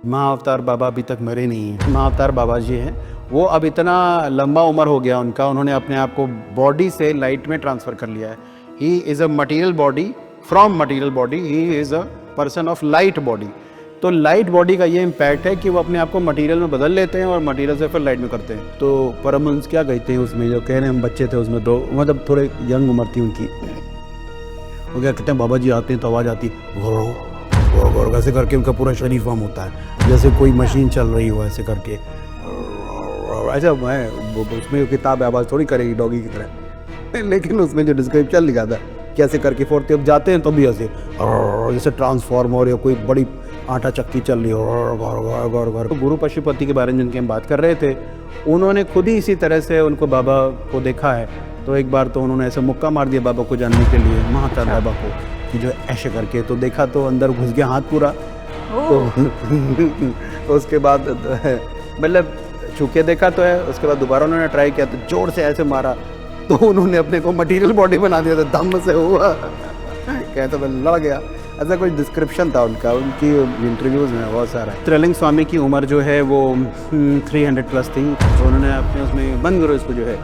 महाअवतार बाबा अभी तक मरे नहीं हैं। महाअवतार बाबा जी हैं, वो अब इतना लंबा उम्र हो गया उनका, उन्होंने अपने आप को बॉडी से लाइट में ट्रांसफ़र कर लिया है। He is a material body from material body, he is a person of light body. तो लाइट बॉडी का ये इम्पैक्ट है कि वो अपने आप को मटीरियल में बदल लेते हैं और मटीरियल से फिर लाइट में करते हैं। तो परमहंस क्या कहते हैं उसमें, जो कह रहे हैं हम बच्चे थे उसमें, तो मतलब थोड़े यंग उम्र थी उनकी, वो क्या कहते हैं बाबा जी आते हैं तो आवाज़ आती है और ऐसे करके उनका पूरा शरीर फॉर्म होता है जैसे कोई मशीन चल रही हो, ऐसे करके। अच्छा मैं उसमें किताब आवाज़ थोड़ी करेगी डॉगी की तरह, लेकिन उसमें जो डिस्क्रिप्शन लिखा था कैसे करके फोड़ते, अब जाते हैं तो भी ऐसे जैसे ट्रांसफॉर्मर या कोई बड़ी आटा चक्की चल रही हो। तो गुरु पशुपति के बारे में जिनकी हम बात कर रहे थे, उन्होंने खुद ही इसी तरह से उनको बाबा को देखा है। तो एक बार तो उन्होंने ऐसे मुक्का मार दिया बाबा को जानने के लिए, महाअवतार बाबा को, कि जो ऐसे करके, तो देखा तो अंदर घुस गया हाथ पूरा। तो उसके बाद मतलब छूके देखा तो है, उसके बाद दोबारा उन्होंने ट्राई किया तो जोर से ऐसे मारा तो उन्होंने अपने को मटेरियल बॉडी बना दिया था, दम से हुआ कहते मैं लड़ गया। ऐसा कोई डिस्क्रिप्शन था उनका, उनकी इंटरव्यूज़ में बहुत सारा। त्रिलिंग स्वामी की उम्र जो है वो 300 प्लस थी, तो उन्होंने अपने उसमें बंद करो इसको जो है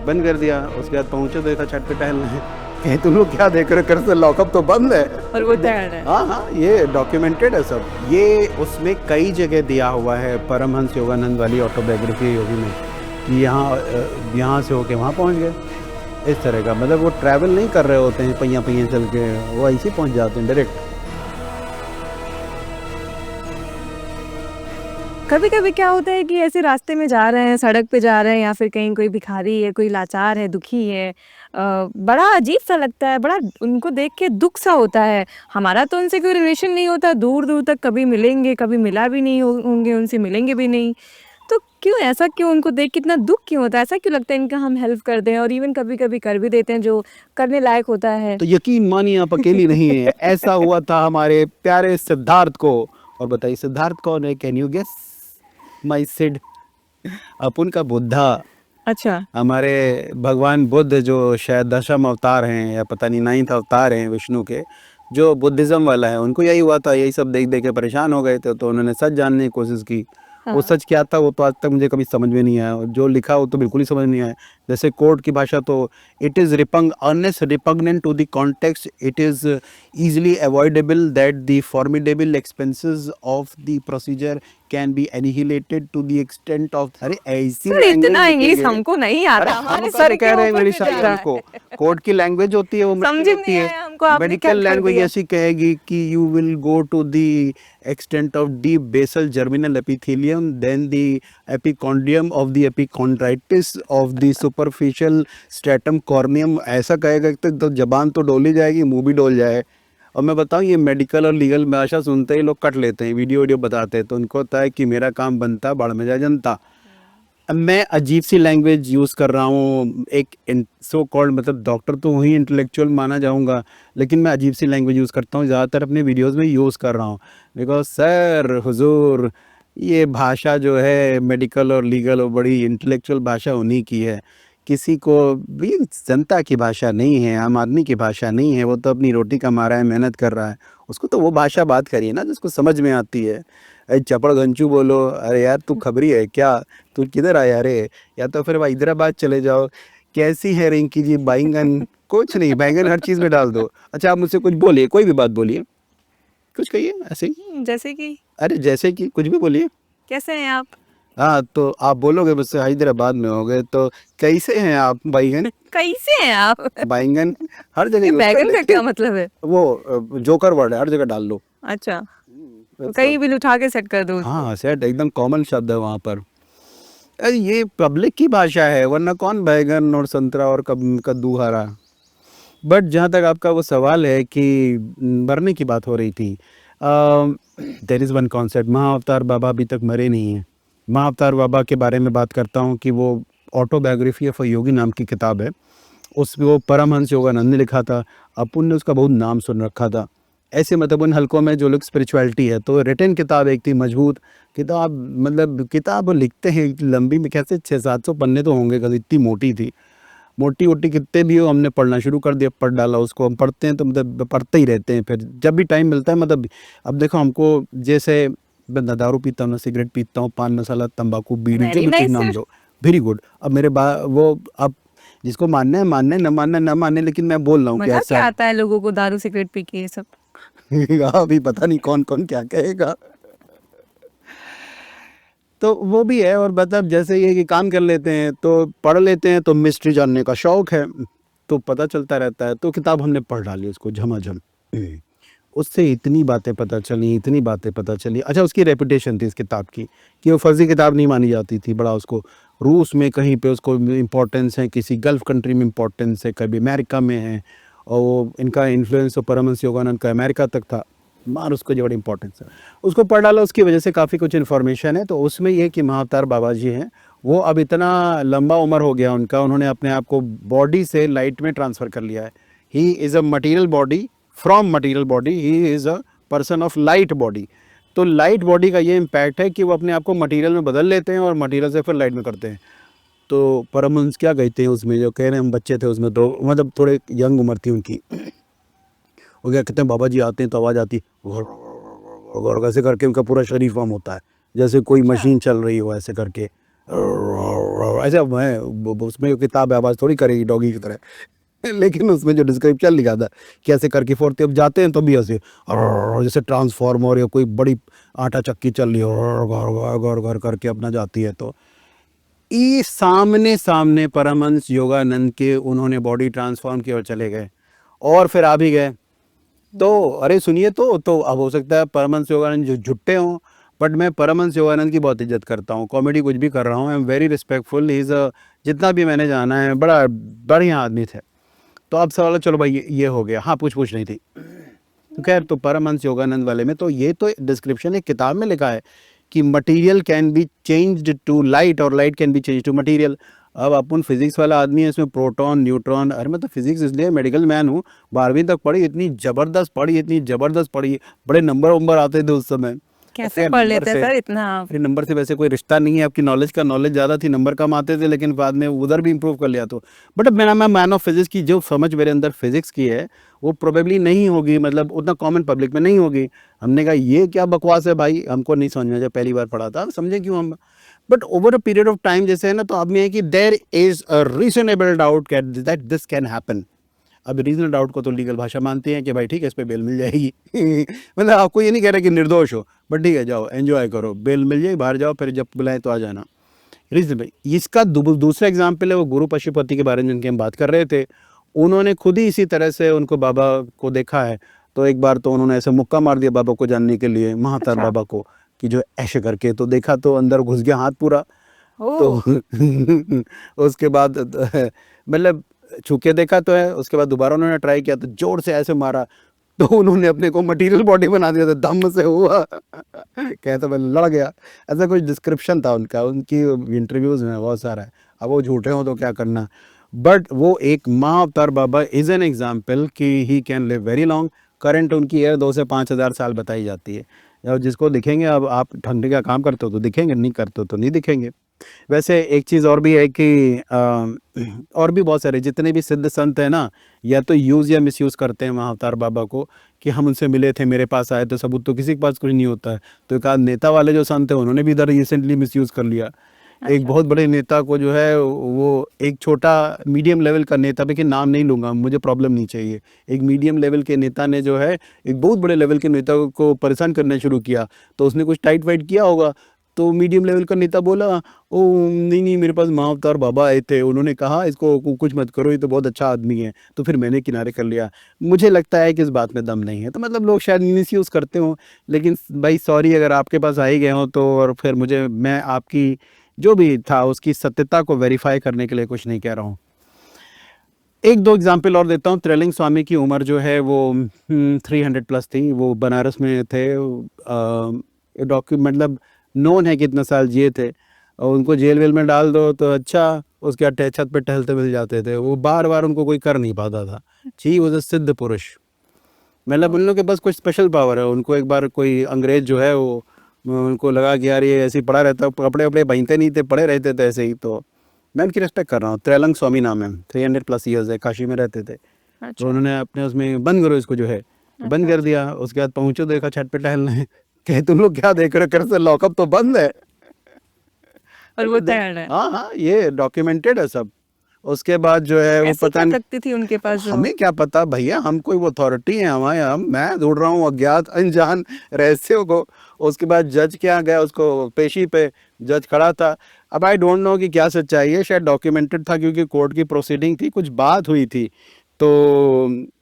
बंद कर दिया। उसके बाद पहुँचे तो देखा छत पे टहल रहे हैं, तुम लोग क्या देख रहे हो, कर से लॉकअप तो बंद है और वो टहल रहे हैं। हाँ, ये डॉक्यूमेंटेड है सब। ये उसमें कई जगह दिया हुआ है परमहंस योगानंद वाली ऑटोबायोग्राफी योगी में, कि यहाँ से होके वहाँ पहुँच गए, इस तरह का। मतलब वो ट्रैवल नहीं कर रहे होते हैं पहिया पहिया चल के, वो ऐसे पहुँच जाते हैं डायरेक्ट। कभी कभी क्या होता है कि ऐसे रास्ते में जा रहे हैं, सड़क पे जा रहे हैं, या फिर कहीं कोई भिखारी है, कोई लाचार है, दुखी है, बड़ा अजीब सा लगता है, बड़ा उनको देख के दुख सा होता है। हमारा तो उनसे कोई रिलेशन नहीं होता, दूर दूर तक कभी मिलेंगे, कभी मिला भी नहीं होंगे, उनसे मिलेंगे भी नहीं। तो क्यों ऐसा, क्यों उनको देख कितना दुख क्यों होता है, ऐसा क्यों लगता है इनका हम हेल्प कर दें, और इवन कभी कभी कर भी देते हैं जो करने लायक होता है। तो यकीन मानिए आप अकेली नहीं है, ऐसा हुआ था हमारे प्यारे सिद्धार्थ को। और बताइए सिद्धार्थ कौन है, can you guess? My Sid, अपुन का बुद्धा। अच्छा। हमारे भगवान बुद्ध जो शायद दशम अवतार हैं या पता नहीं 9th अवतार हैं विष्णु के, जो बुद्धिज़्म वाला है, उनको यही हुआ था, यही सब देख देख के परेशान हो गए थे, तो उन्होंने सच जानने की कोशिश की। वो सच क्या था वो तो आज तक मुझे कभी समझ में नहीं आया, और जो लिखा वो तो बिल्कुल ही समझ नहीं आया। जैसे कोर्ट की भाषा तो it is repugnant to the context, it is easily avoidable that the formidable expenses of the procedure can be annihilated to the extent of. अरे ऐसी सर इतना इंग्लिश लिखेंगे। हमको नहीं आता, हमारे हम सर कह के रहे हैं ऊपर इंग्लिश से जा रहा को, है। कोर्ट की लैंग्वेज होती है वो समझ में नहीं आया हमको, आपने क्या मेडिकल कर लैंग्वेज दिया। ऐसी कहेगी कि you will go to the extent of deep basal germinal epithelium, then the epicondyum of the epichondritis of the superficial stratum corneum। ऐसा कहेगा तो जबान तो डोली जाएगी, मुंह भी डोल जाए। और मैं बताऊं ये मेडिकल और लीगल भाषा सुनते ही लोग कट लेते हैं, वीडियो बताते हैं, तो उनको होता है कि मेरा काम बनता बाढ़ में जाए जनता। अब मैं अजीब सी लैंग्वेज यूज़ कर रहा हूँ, एक सो कॉल्ड, मतलब डॉक्टर तो वही इंटेलेक्चुअल माना जाऊँगा, लेकिन मैं अजीब सी लैंग्वेज यूज़ करता हूँ, ज़्यादातर अपने वीडियोस में यूज़ कर रहा हूँ। बिकॉज सर हुजूर, ये भाषा जो है मेडिकल और लीगल और बड़ी इंटेलेक्चुअल भाषा उन्हीं की है, किसी को भी जनता की भाषा नहीं है, आम आदमी की भाषा नहीं है। वो तो अपनी रोटी कमा रहा है, मेहनत कर रहा है, उसको तो वो भाषा बात करिए ना जिसको समझ में आती है। अरे चपड़ घंचू बोलो, अरे यार तू खबरी है क्या, तू किधर आया रे, या तो फिर हैदराबाद चले जाओ, कैसी है रिंकी जी बैंगन, कुछ नहीं, बैंगन हर चीज़ में डाल दो। अच्छा आप मुझसे कुछ बोलिए, कोई भी बात बोलिए, कुछ कहिए ऐसे ही। जैसे कि अरे जैसे कि कुछ भी बोलिए। कैसे हैं आप? हाँ तो आप बोलोगे मुझसे हैदराबाद में हो गए तो कैसे हैं आप बैंगन? कैसे हैं आप? बैंगन हर जगह ये यूज कर बैगन का लेते क्या हैं। मतलब है? वो जोकर वर्ड है, हर जगह डाल लो। अच्छा, कहीं भी उठा के सेट कर दो उसको। हाँ सेट एकदम कॉमन शब्द है वहाँ पर। अरे ये पब्लिक की भाषा है, वरना कौन बैगन और संतरा और कद्दू हरा। बट जहाँ तक आपका वो सवाल है कि मरने की बात हो रही थी, देयर इज़ वन कॉन्सेप्ट, महाअवतार बाबा अभी तक मरे नहीं हैं। महाअवतार बाबा के बारे में बात करता हूँ कि वो ऑटोबायोग्राफी ऑफ अ योगी नाम की किताब है, उसमें वो परमहंस योगानंद ने लिखा था, अपुन ने उसका बहुत नाम सुन रखा था। ऐसे मतलब उन हलकों में जो लोग स्पिरिचुअलिटी है, तो रिटन किताब एक थी, मजबूत किताब, मतलब किताब लिखते हैं लंबी में कैसे 600-700 पन्ने तो होंगे, इतनी मोटी थी। मोटी वोटी कितने भी हो, हमने पढ़ना शुरू कर दिया, पढ़ डाला उसको। हम पढ़ते हैं तो मतलब पढ़ते ही रहते हैं, फिर जब भी टाइम मिलता है। मतलब अब देखो हमको जैसे मैं ना दारू पीता हूँ, ना सिगरेट पीता हूँ, पान मसाला तंबाकू बीड़ी जो वेरी भी चीज़ नाइस नाम सर। लो, वेरी गुड। अब मेरे वो अब जिसको मानना है मानना है, न मानना है न मानना है, लेकिन मैं बोल रहा हूँ कि मजा ऐसा क्या है। आता है लोगों को दारू सिगरेट पी के ये सब। अभी पता नहीं कौन कौन क्या कहेगा। तो वो भी है। और मतलब जैसे ये कि काम कर लेते हैं तो पढ़ लेते हैं, तो मिस्ट्री जानने का शौक है, तो पता चलता रहता है। तो किताब हमने पढ़ डाली उसको झमाझम। उससे इतनी बातें पता चली, इतनी बातें पता चली। अच्छा, उसकी रेपुटेशन थी इस किताब की कि वो फर्जी किताब नहीं मानी जाती थी। बड़ा उसको रूस में कहीं पे उसको इम्पोर्टेंस है, किसी गल्फ़ कंट्री में इम्पोर्टेंस है, कभी अमेरिका में है। और वो इनका इन्फ्लुएंस तो परमहंस योगानंद का अमेरिका तक था। मार उसको जो बड़ी इम्पोर्टेंस है। उसको पढ़ डाला, उसकी वजह से काफ़ी कुछ इन्फॉर्मेशन है। तो उसमें ये कि महाअवतार बाबा जी हैं, वो अब इतना लंबा उम्र हो गया उनका, उन्होंने अपने आप को बॉडी से लाइट में ट्रांसफ़र कर लिया है। He is a material body from material body, he is a person of light body. तो लाइट बॉडी का ये इम्पैक्ट है कि वो अपने आप को मटीरियल में बदल लेते हैं और मटीरियल से फिर लाइट में करते हैं। तो परमहंस क्या कहते हैं उसमें, जो कह रहे हैं हम बच्चे थे उसमें, तो मतलब थोड़े यंग उम्र थी उनकी। वो क्या कहते हैं, बाबा जी आते हैं तो आवाज़ आती है घुर घुर घुर, ऐसे करके उनका पूरा शरीर फॉर्म होता है, जैसे कोई मशीन चल रही हो ऐसे करके। ऐसे मैं उसमें किताब है, आवाज़ थोड़ी करेगी डॉगी की तरह। लेकिन उसमें जो डिस्क्रिप्शन लिखा था कि ऐसे करके फोड़ते, अब जाते हैं तो भी ऐसे जैसे ट्रांसफार्मर या कोई बड़ी आटा चक्की चल रही हो, घर घर घर करके अपना जाती है। तो ये सामने सामने परमहंस योगानंद के उन्होंने बॉडी ट्रांसफॉर्म की और चले गए, और फिर आ भी गए। तो अरे सुनिए, तो अब हो सकता है परमहंस योगानंद जो झुट्टे हों, बट मैं परमहंस योगानंद की बहुत इज्जत करता हूँ। कॉमेडी कुछ भी कर रहा हूँ, I am very respectful. He is a, जितना भी मैंने जाना है, बड़ा बढ़िया आदमी थे। तो अब सवाल है, चलो भाई ये हो गया। हाँ, पूछ नहीं थी। तो खैर, तो परमहंस योगानंद वाले में तो ये तो डिस्क्रिप्शन एक किताब में लिखा है कि material can be changed to light और light can be change to material. अब अपन फिजिक्स वाला आदमी है, इसमें प्रोटॉन न्यूट्रॉन, अरे मैं तो फिजिक्स इसलिए मेडिकल मैन हूँ, 12वीं तक पढ़ी, इतनी ज़बरदस्त पढ़ी, इतनी ज़बरदस्त पढ़ी, बड़े नंबर वंबर आते थे उस समय। कैसे खैर पढ़ नंबर लेते हैं से, सर इतना आप? अरे नंबर से वैसे कोई रिश्ता नहीं है, आपकी नॉलेज का नॉलेज ज़्यादा थी, नंबर कम आते थे, लेकिन बाद में उधर भी इंप्रूव कर लिया। तो बट अब मैं मैन ऑफ फिजिक्स की जो समझ मेरे अंदर फिजिक्स की है, वो प्रोबेबली नहीं होगी, मतलब उतना कॉमन पब्लिक में नहीं होगी। हमने कहा ये क्या बकवास है भाई, हमको नहीं समझ में, जब पहली बार पढ़ा था समझे क्यों हम। But over a period of time जैसे है ना, तो अब में है कि there is a reasonable doubt that this can happen. अब रीजनल डाउट को तो लीगल भाषा मानते हैं कि भाई ठीक है, इस पे बेल मिल जाएगी। मतलब आपको ये नहीं कह रहा कि निर्दोष हो, बट ठीक है जाओ एंजॉय करो, बेल मिल जाएगी, बाहर जाओ, फिर जब बुलाएं तो आ जाना। रीजनेबल। इसका दूसरा एग्जाम्पल है वो गुरु पशुपति के बारे में जिनकी हम बात कर रहे थे। उन्होंने खुद ही इसी तरह से उनको बाबा को देखा है। तो एक बार तो उन्होंने ऐसे मुक्का मार दिया बाबा को जानने के लिए, महातार अच्छा। बाबा को, कि जो ऐसे करके, तो देखा तो अंदर घुस गया हाथ पूरा। तो ओह। उसके बाद मतलब छू के देखा तो है, उसके बाद दोबारा उन्होंने ट्राई किया तो जोर से ऐसे मारा, तो उन्होंने अपने को मटेरियल बॉडी बना दिया था, दम से हुआ। कहता मैं लड़ गया, ऐसा कुछ डिस्क्रिप्शन था उनका, उनकी इंटरव्यूज़ में बहुत सारा है। अब वो झूठे हों तो क्या करना। बट वो एक महाअवतार बाबा इज़ एन एग्जाम्पल कि he can live very long. Current उनकी एयर 2 से 5,000 साल बताई जाती है। और जिसको दिखेंगे, अब आप ठंडे का काम करते हो तो दिखेंगे, नहीं करते हो तो नहीं दिखेंगे। वैसे एक चीज़ और भी है कि और भी बहुत सारे जितने भी सिद्ध संत हैं ना, या तो यूज़ या मिसयूज़ करते हैं महाअवतार बाबा को, कि हम उनसे मिले थे, मेरे पास आए थे, सबूत तो किसी के पास कुछ नहीं होता है। तो एक आध नेता वाले जो संत हैं, उन्होंने भी इधर रिसेंटली मिसयूज़ कर लिया। एक अच्छा। बहुत बड़े नेता को जो है, वो एक छोटा मीडियम लेवल का नेता, लेकिन नाम नहीं लूँगा, मुझे प्रॉब्लम नहीं चाहिए। एक मीडियम लेवल के नेता ने जो है, एक बहुत बड़े लेवल के नेता को परेशान करना शुरू किया। तो उसने कुछ टाइट वाइट किया होगा, तो मीडियम लेवल का नेता बोला, ओ नहीं नहीं, मेरे पास महाअवतार बाबा आए थे, उन्होंने कहा इसको कुछ मत करो, ये तो बहुत अच्छा आदमी है। तो फिर मैंने किनारे कर लिया। मुझे लगता है कि इस बात में दम नहीं है। तो मतलब लोग शायद मिसयूज़ करते हों, लेकिन भाई सॉरी अगर आपके पास आ ही गए हों तो। और फिर मैं आपकी जो भी था उसकी सत्यता को वेरीफाई करने के लिए कुछ नहीं कह रहा हूँ। एक दो एग्जाम्पल और देता हूँ। त्रिलिंग स्वामी की उम्र जो है वो 300 प्लस थी। वो बनारस में थे। डॉक्यूमेंट मतलब नोन है कितना साल जिए थे। और उनको जेल वेल में डाल दो तो अच्छा, उसके बाद छत पे टहलते मिल जाते थे। वो बार बार उनको कोई कर नहीं पाता था। ही वॉज अ सिद्ध पुरुष। मतलब उन लोगों के पास कुछ स्पेशल पावर है। उनको एक बार कोई अंग्रेज जो है, वो उनको लगा कि यार ये ऐसे ही पड़ा रहता, कपड़े वपड़े पहनते नहीं थे, पड़े रहते थे ऐसे ही। तो मैं उनकी रिस्पेक्ट कर रहा हूँ। त्रैलंग स्वामी नाम है, 300 प्लस ईयर्स है, काशी में रहते थे। तो अच्छा। उन्होंने अपने उसमें बंद करो इसको जो है, तो बंद अच्छा। कर दिया। उसके बाद पहुँचो, देखा छत पे टहल रहे हैं। कहे तुम लोग क्या देख रहे हो, कर से लॉकअप तो बंद है। और वो तैयार है। हाँ हाँ, ये डॉक्यूमेंटेड है सब। उसके बाद जो है वो ऐसी पता क्या नहीं, शक्ति थी उनके पास जो हमें क्या पता भैया, हम कोई अथॉरिटी है हमारे, हम मैं ढूंढ रहा हूँ अज्ञात अनजान रहस्यों को। उसके बाद जज क्या गया, उसको पेशी पे जज खड़ा था। अब आई डोंट नो कि क्या सच्चाई है, शायद डॉक्यूमेंटेड था क्योंकि कोर्ट की प्रोसीडिंग थी, कुछ बात हुई थी। तो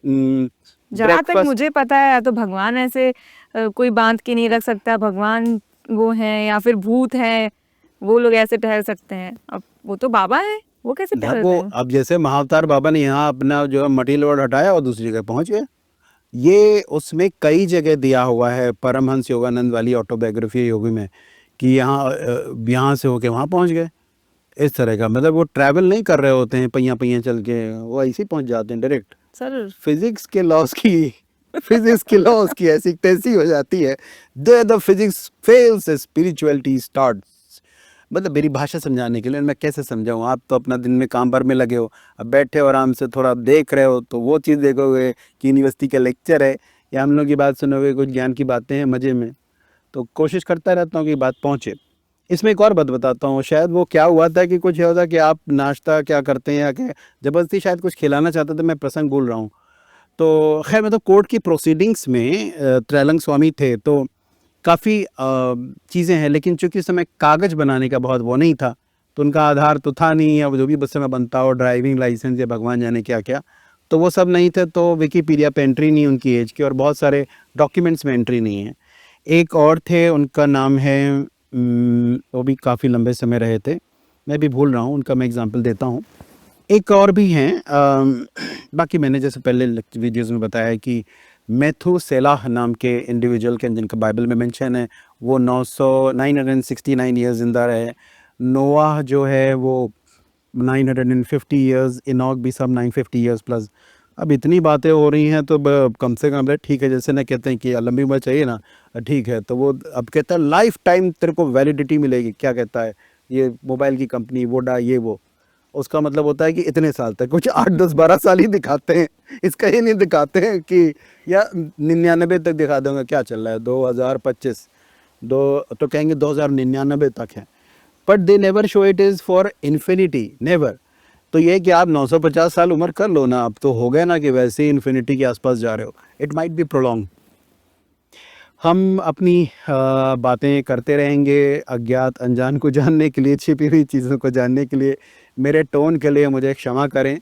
जहाँ तक ब्रेकफास्ट, मुझे पता है, या तो भगवान ऐसे कोई बांध के नहीं रख सकता, भगवान वो हैं या फिर भूत हैं, वो लोग ऐसे ठहर सकते हैं। अब वो तो बाबा है, वो कैसे ना ठहर वो रहे हैं? अब जैसे महाअवतार बाबा ने यहाँ अपना जो है मटी लोड हटाया और दूसरी जगह पहुंच गए। ये उसमें कई जगह दिया हुआ है परमहंस योगानंद वाली ऑटोबायोग्राफी योगी में, कि यहाँ से होके वहाँ पहुँच गए। इस तरह का मतलब वो ट्रैवल नहीं कर रहे होते हैं पहिया पहिया चल के, वो ऐसे ही पहुँच जाते हैं डायरेक्ट। सर फिजिक्स की लॉस की ऐसी तैसी हो जाती है। The physics fails spirituality starts. मतलब मेरी भाषा समझाने के लिए मैं कैसे समझाऊँ, आप तो अपना दिन में काम भर में लगे हो, अब बैठे हो आराम से थोड़ा देख रहे हो तो वो चीज़ देखोगे कि यूनिवर्सिटी का लेक्चर है या हम लोग की बात सुनोगे, कुछ ज्ञान की बातें हैं मज़े में। तो कोशिश करता रहता हूँ कि बात पहुँचे। इसमें एक और बात बताता हूँ, शायद वो क्या हुआ था कि कुछ ये होता कि आप नाश्ता क्या करते हैं या क्या ज़बरदस्ती शायद कुछ खिलाना चाहते थे, मैं प्रसंग भूल रहा हूँ। तो खैर मतलब कोर्ट की प्रोसीडिंग्स में त्रैलंग स्वामी थे, तो काफ़ी चीज़ें हैं, लेकिन चूंकि उस समय कागज़ बनाने का बहुत वो नहीं था, तो उनका आधार तो था नहीं, या जो भी बस में बनता हो ड्राइविंग लाइसेंस या भगवान जाने क्या क्या, तो वो सब नहीं थे। तो विकीपीडिया पे एंट्री नहीं उनकी एज की, और बहुत सारे डॉक्यूमेंट्स में एंट्री नहीं है। एक और थे, उनका नाम है वो भी काफ़ी लंबे समय रहे थे, मैं भी भूल रहा हूँ उनका, मैं एग्जांपल देता हूँ। एक और भी हैं, बाकी मैंने जैसे पहले वीडियोज़ में बताया है कि मेथुसेलाह नाम के इंडिविजुअल के जिनका बाइबल में मेंशन है, वो 969 ईयर्स ज़िंदा रहे। नोआह जो है वो 950 ईयर्स, इनॉक भी सब 950 ईयर्स प्लस। अब इतनी बातें हो रही हैं तो कम से कम ठीक है, जैसे ना कहते हैं कि लंबी उम्र चाहिए ना, ठीक है, तो वो अब कहता है लाइफ टाइम तेरे को वैलिडिटी मिलेगी, क्या कहता है ये मोबाइल की कंपनी वोडा ये वो, उसका मतलब होता है कि इतने साल तक, कुछ 8 10 12 साल ही दिखाते हैं, इसका ये नहीं दिखाते हैं कि या 99 तक दिखा दूंगा, क्या चल रहा है 2025, दो तो कहेंगे 2099 तक है, but they never show it is for infinity, never. तो ये कि आप 950 साल उम्र कर लो ना, अब तो हो गए ना कि वैसे ही इन्फिनिटी के आसपास जा रहे हो, इट माइट बी प्रोलॉन्ग। हम अपनी बातें करते रहेंगे अज्ञात अनजान को जानने के लिए, छिपी हुई चीज़ों को जानने के लिए। मेरे टोन के लिए मुझे क्षमा करें।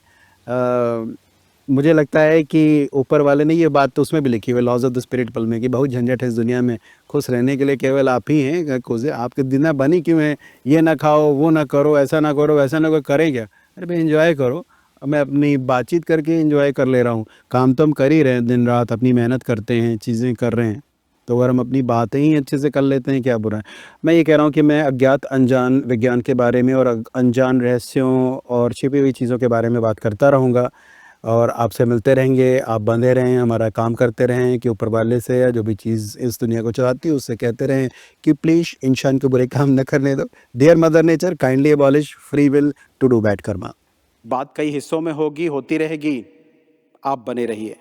मुझे लगता है कि ऊपर वाले ने ये बात तो उसमें भी लिखी हुई लॉज ऑफ द स्पिरिट पल में, कि बहुत झंझट है इस दुनिया में, खुश रहने के लिए केवल आप ही हैं खोजे, आपके दिन बनी क्यों है, ये ना खाओ वो ना करो ऐसा ना करो वैसा ना करो, करें क्या? अरे भाई एंजॉय करो। मैं अपनी बातचीत करके एंजॉय कर ले रहा हूँ, काम तो हम कर ही रहे हैं, दिन रात अपनी मेहनत करते हैं, चीज़ें कर रहे हैं, तो अगर हम अपनी बातें ही अच्छे से कर लेते हैं क्या बुरा है। मैं ये कह रहा हूँ कि मैं अज्ञात अनजान विज्ञान के बारे में और अनजान रहस्यों और छिपी हुई चीज़ों के बारे में बात करता रहूँगा, और आपसे मिलते रहेंगे। आप बंधे रहें, हमारा काम करते रहें कि ऊपर वाले से या जो भी चीज़ इस दुनिया को चलाती है उससे कहते रहें कि प्लीज़ इंसान को बुरे काम न करने दो। Dear mother nature kindly abolish free will to do bad karma. बात कई हिस्सों में होगी, होती रहेगी, आप बने रहिए।